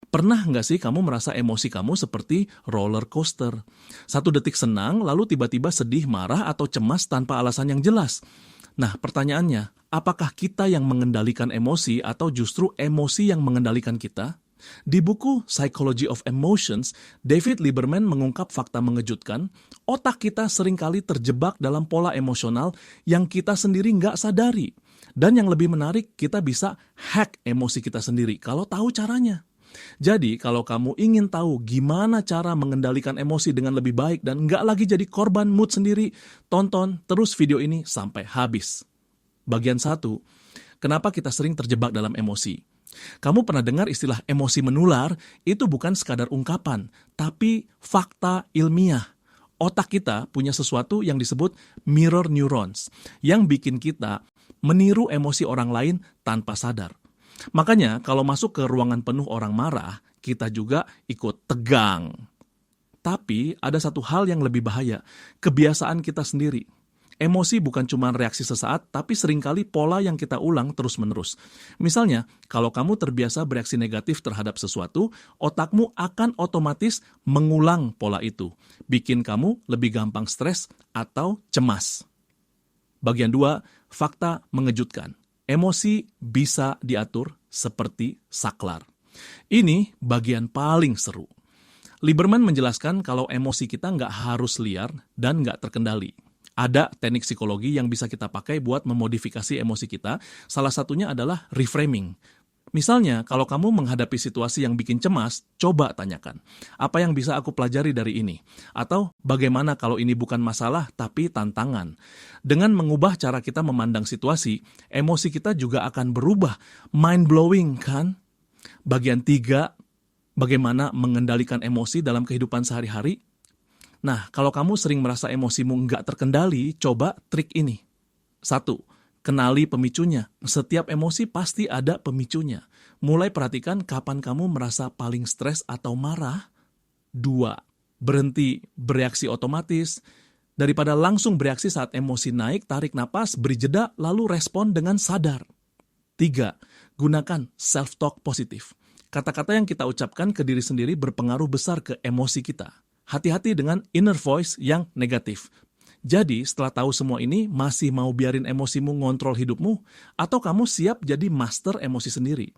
Pernah nggak sih kamu merasa emosi kamu seperti roller coaster? 1 detik senang, lalu tiba-tiba sedih, marah, atau cemas tanpa alasan yang jelas. Nah, pertanyaannya, apakah kita yang mengendalikan emosi atau justru emosi yang mengendalikan kita? Di buku Psychology of Emotions, David Lieberman mengungkap fakta mengejutkan, otak kita seringkali terjebak dalam pola emosional yang kita sendiri nggak sadari. Dan yang lebih menarik, kita bisa hack emosi kita sendiri kalau tahu caranya. Jadi, kalau kamu ingin tahu gimana cara mengendalikan emosi dengan lebih baik dan nggak lagi jadi korban mood sendiri, tonton terus video ini sampai habis. Bagian 1, kenapa kita sering terjebak dalam emosi? Kamu pernah dengar istilah emosi menular? Itu bukan sekadar ungkapan, tapi fakta ilmiah. Otak kita punya sesuatu yang disebut mirror neurons, yang bikin kita meniru emosi orang lain tanpa sadar. Makanya kalau masuk ke ruangan penuh orang marah, kita juga ikut tegang. Tapi ada satu hal yang lebih bahaya, kebiasaan kita sendiri. Emosi bukan cuma reaksi sesaat, tapi seringkali pola yang kita ulang terus-menerus. Misalnya, kalau kamu terbiasa bereaksi negatif terhadap sesuatu, otakmu akan otomatis mengulang pola itu, bikin kamu lebih gampang stres atau cemas. Bagian 2, fakta mengejutkan. Emosi bisa diatur seperti saklar. Ini bagian paling seru. Lieberman menjelaskan kalau emosi kita nggak harus liar dan nggak terkendali. Ada teknik psikologi yang bisa kita pakai buat memodifikasi emosi kita. Salah satunya adalah reframing. Misalnya, kalau kamu menghadapi situasi yang bikin cemas, coba tanyakan, apa yang bisa aku pelajari dari ini? Atau bagaimana kalau ini bukan masalah tapi tantangan? Dengan mengubah cara kita memandang situasi, emosi kita juga akan berubah. Mind-blowing kan? Bagian 3, bagaimana mengendalikan emosi dalam kehidupan sehari-hari? Nah, kalau kamu sering merasa emosimu nggak terkendali, coba trik ini. 1, kenali pemicunya. Setiap emosi pasti ada pemicunya. Mulai perhatikan kapan kamu merasa paling stres atau marah. 2, berhenti bereaksi otomatis. Daripada langsung bereaksi saat emosi naik, tarik napas, beri jeda, lalu respon dengan sadar. 3, gunakan self-talk positif. Kata-kata yang kita ucapkan ke diri sendiri berpengaruh besar ke emosi kita. Hati-hati dengan inner voice yang negatif. Jadi, setelah tahu semua ini, masih mau biarin emosimu ngontrol hidupmu? Atau kamu siap jadi master emosi sendiri?